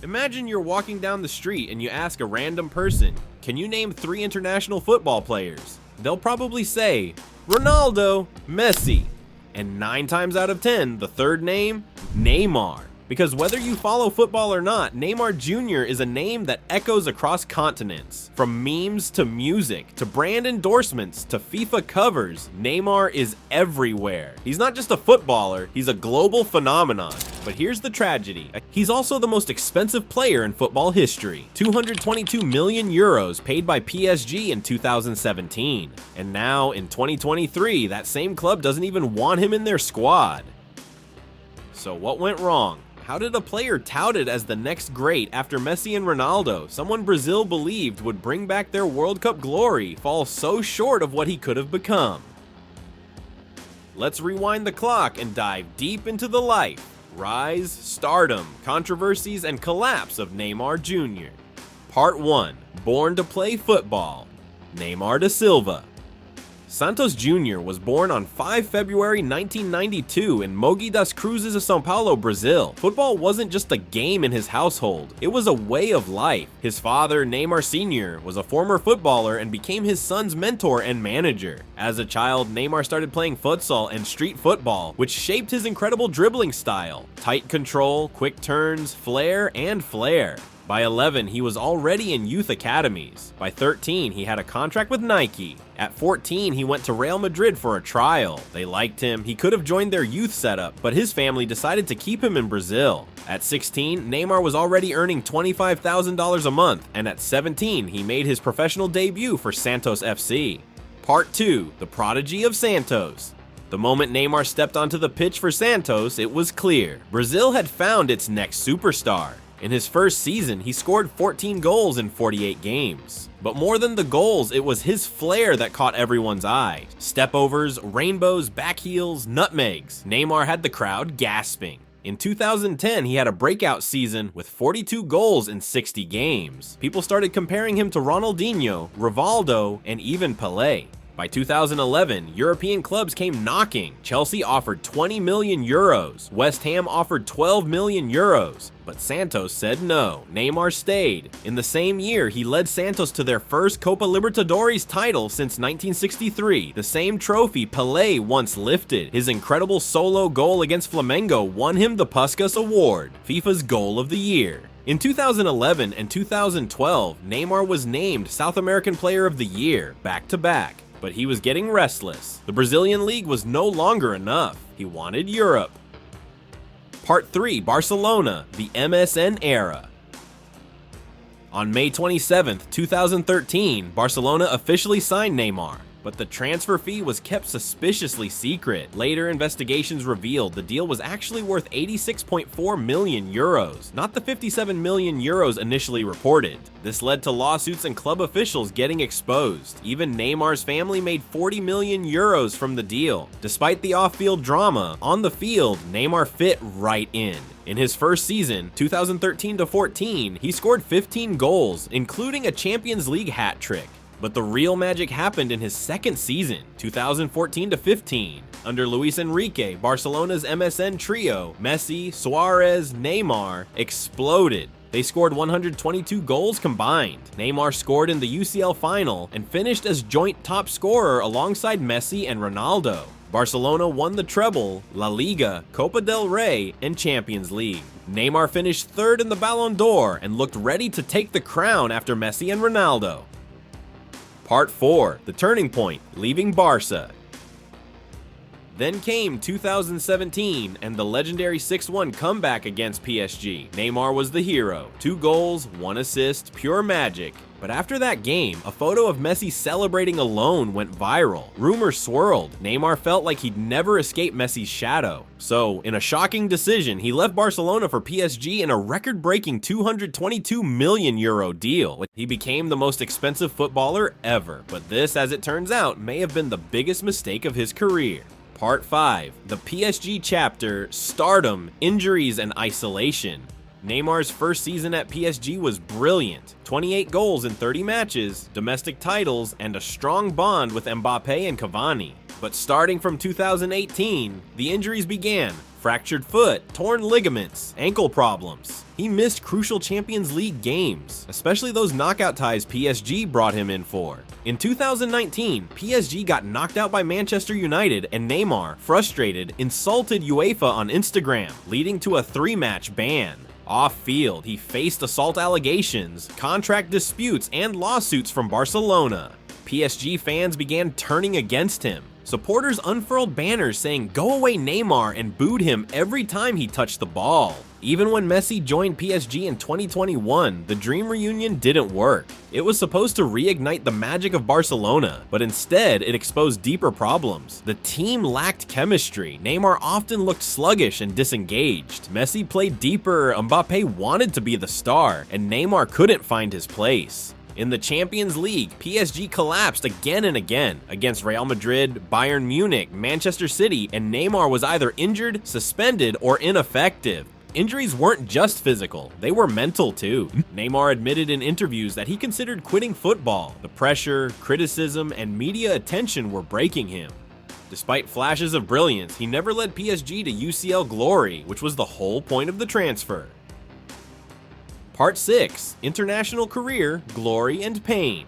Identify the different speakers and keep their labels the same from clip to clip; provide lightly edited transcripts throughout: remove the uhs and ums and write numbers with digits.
Speaker 1: Imagine you're walking down the street and you ask a random person, can you name 3 international football players? They'll probably say, Ronaldo, Messi, and 9 times out of 10, the third name, Neymar. Because whether you follow football or not, Neymar Jr. is a name that echoes across continents. From memes to music, to brand endorsements, to FIFA covers, Neymar is everywhere. He's not just a footballer, he's a global phenomenon. But here's the tragedy. He's also the most expensive player in football history. 222 million euros paid by PSG in 2017. And now, in 2023, that same club doesn't even want him in their squad. So what went wrong? How did a player touted as the next great after Messi and Ronaldo, someone Brazil believed would bring back their World Cup glory, fall so short of what he could have become? Let's rewind the clock and dive deep into the life, rise, stardom, controversies, and collapse of Neymar Jr. Part 1. Born to play football. Neymar da Silva. Santos Jr. was born on 5 February 1992 in Mogi das Cruzes of São Paulo, Brazil. Football wasn't just a game in his household, it was a way of life. His father, Neymar Sr., was a former footballer and became his son's mentor and manager. As a child, Neymar started playing futsal and street football, which shaped his incredible dribbling style. Tight control, quick turns, flair, and flair. By 11, he was already in youth academies. By 13, he had a contract with Nike. At 14, he went to Real Madrid for a trial. They liked him, he could have joined their youth setup, but his family decided to keep him in Brazil. At 16, Neymar was already earning $25,000 a month, and at 17, he made his professional debut for Santos FC. Part 2. The Prodigy of Santos. The moment Neymar stepped onto the pitch for Santos, it was clear. Brazil had found its next superstar. In his first season, he scored 14 goals in 48 games. But more than the goals, it was his flair that caught everyone's eye. Stepovers, rainbows, backheels, nutmegs. Neymar had the crowd gasping. In 2010, he had a breakout season with 42 goals in 60 games. People started comparing him to Ronaldinho, Rivaldo, and even Pelé. By 2011, European clubs came knocking. Chelsea offered 20 million euros. West Ham offered 12 million euros. But Santos said no. Neymar stayed. In the same year, he led Santos to their first Copa Libertadores title since 1963, the same trophy Pelé once lifted. His incredible solo goal against Flamengo won him the Puskas Award, FIFA's Goal of the Year. In 2011 and 2012, Neymar was named South American Player of the Year, back-to-back. But he was getting restless. The Brazilian league was no longer enough. He wanted Europe. Part 3. Barcelona, the MSN era. On May 27, 2013, Barcelona officially signed Neymar. But the transfer fee was kept suspiciously secret. Later investigations revealed the deal was actually worth 86.4 million euros, not the 57 million euros initially reported. This led to lawsuits and club officials getting exposed. Even Neymar's family made 40 million euros from the deal. Despite the off-field drama, on the field, Neymar fit right in. In his first season, 2013-14, he scored 15 goals, including a Champions League hat trick. But the real magic happened in his second season, 2014-15. Under Luis Enrique, Barcelona's MSN trio, Messi, Suarez, Neymar, exploded. They scored 122 goals combined. Neymar scored in the UCL final and finished as joint top scorer alongside Messi and Ronaldo. Barcelona won the treble, La Liga, Copa del Rey, and Champions League. Neymar finished third in the Ballon d'Or and looked ready to take the crown after Messi and Ronaldo. Part 4. The Turning Point, leaving Barca. Then came 2017 and the legendary 6-1 comeback against PSG. Neymar was the hero. 2 goals, 1 assist, pure magic. But after that game, a photo of Messi celebrating alone went viral. Rumors swirled. Neymar felt like he'd never escape Messi's shadow. So, in a shocking decision, he left Barcelona for PSG in a record-breaking 222 million euro deal. He became the most expensive footballer ever. But this, as it turns out, may have been the biggest mistake of his career. Part 5. The PSG chapter, stardom, injuries, and isolation. Neymar's first season at PSG was brilliant. 28 goals in 30 matches, domestic titles, and a strong bond with Mbappe and Cavani. But starting from 2018, the injuries began. fractured foot, torn ligaments, ankle problems. He missed crucial Champions League games, especially those knockout ties PSG brought him in for. In 2019, PSG got knocked out by Manchester United, and Neymar, frustrated, insulted UEFA on Instagram, leading to a 3-match ban. Off-field, he faced assault allegations, contract disputes, and lawsuits from Barcelona. PSG fans began turning against him. Supporters unfurled banners saying "Go away Neymar" and booed him every time he touched the ball. Even when Messi joined PSG in 2021, the dream reunion didn't work. It was supposed to reignite the magic of Barcelona, but instead it exposed deeper problems. The team lacked chemistry. Neymar often looked sluggish and disengaged. Messi played deeper, Mbappe wanted to be the star, and Neymar couldn't find his place. In the Champions League, PSG collapsed again and again against Real Madrid, Bayern Munich, Manchester City, and Neymar was either injured, suspended, or ineffective. Injuries weren't just physical, they were mental too. Neymar admitted in interviews that he considered quitting football. The pressure, criticism, and media attention were breaking him. Despite flashes of brilliance, he never led PSG to UCL glory, which was the whole point of the transfer. Part 6. International Career, Glory and Pain.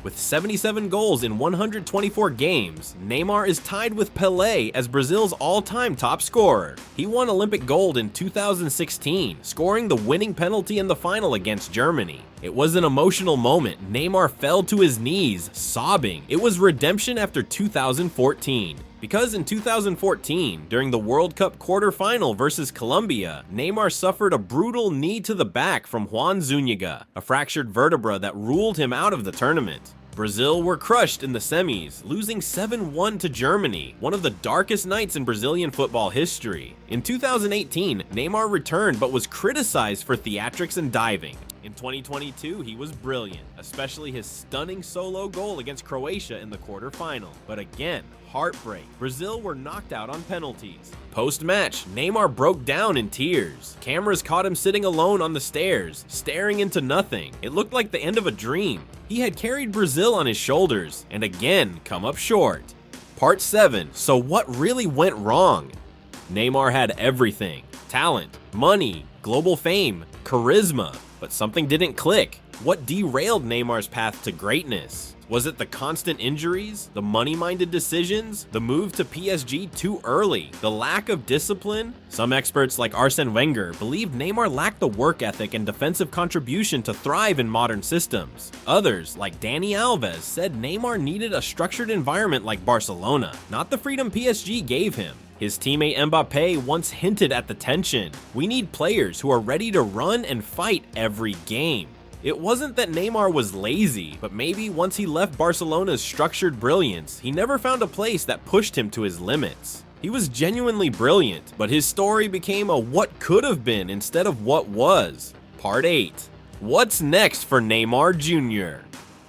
Speaker 1: With 77 goals in 124 games, Neymar is tied with Pelé as Brazil's all-time top scorer. He won Olympic gold in 2016, scoring the winning penalty in the final against Germany. It was an emotional moment. Neymar fell to his knees, sobbing. It was redemption after 2014. Because in 2014, during the World Cup quarterfinal versus Colombia, Neymar suffered a brutal knee to the back from Juan Zúñiga, a fractured vertebra that ruled him out of the tournament. Brazil were crushed in the semis, losing 7-1 to Germany, one of the darkest nights in Brazilian football history. In 2018, Neymar returned but was criticized for theatrics and diving. In 2022, he was brilliant, especially his stunning solo goal against Croatia in the quarterfinal. But again, heartbreak. Brazil were knocked out on penalties. Post-match, Neymar broke down in tears. Cameras caught him sitting alone on the stairs, staring into nothing. It looked like the end of a dream. He had carried Brazil on his shoulders, and again, come up short. Part 7. So what really went wrong? Neymar had everything. Talent, money, global fame, charisma. But something didn't click. What derailed Neymar's path to greatness? Was it the constant injuries, the money-minded decisions, the move to PSG too early, the lack of discipline? Some experts like Arsene Wenger believed Neymar lacked the work ethic and defensive contribution to thrive in modern systems. Others, like Dani Alves, said Neymar needed a structured environment like Barcelona, not the freedom PSG gave him. His teammate Mbappe once hinted at the tension. We need players who are ready to run and fight every game. It wasn't that Neymar was lazy, but maybe once he left Barcelona's structured brilliance, he never found a place that pushed him to his limits. He was genuinely brilliant, but his story became a what could have been instead of what was. Part 8. What's next for Neymar Jr.?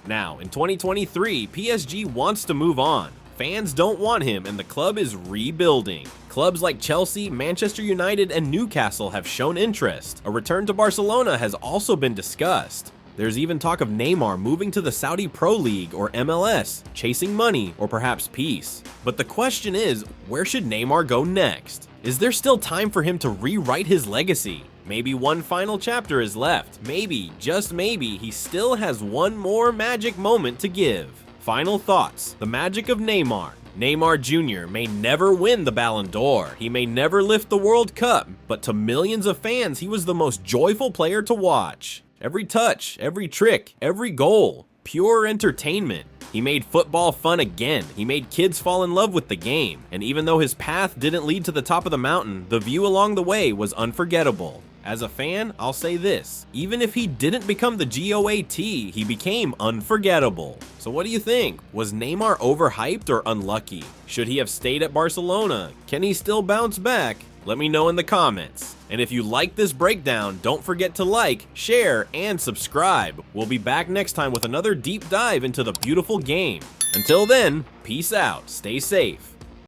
Speaker 1: Now, in 2023, PSG wants to move on. Fans don't want him, and the club is rebuilding. Clubs like Chelsea, Manchester United, and Newcastle have shown interest. A return to Barcelona has also been discussed. There's even talk of Neymar moving to the Saudi Pro League or MLS, chasing money or perhaps peace. But the question is, where should Neymar go next? Is there still time for him to rewrite his legacy? Maybe one final chapter is left. Maybe, just maybe, he still has one more magic moment to give. Final thoughts. The magic of Neymar. Neymar Jr. may never win the Ballon d'Or. He may never lift the World Cup, but to millions of fans, he was the most joyful player to watch. Every touch, every trick, every goal, pure entertainment. He made football fun again. He made kids fall in love with the game. And even though his path didn't lead to the top of the mountain, the view along the way was unforgettable. As a fan, I'll say this, even if he didn't become the GOAT, he became unforgettable. So what do you think? Was Neymar overhyped or unlucky? Should he have stayed at Barcelona? Can he still bounce back? Let me know in the comments. And if you like this breakdown, don't forget to like, share, and subscribe. We'll be back next time with another deep dive into the beautiful game. Until then, peace out, stay safe.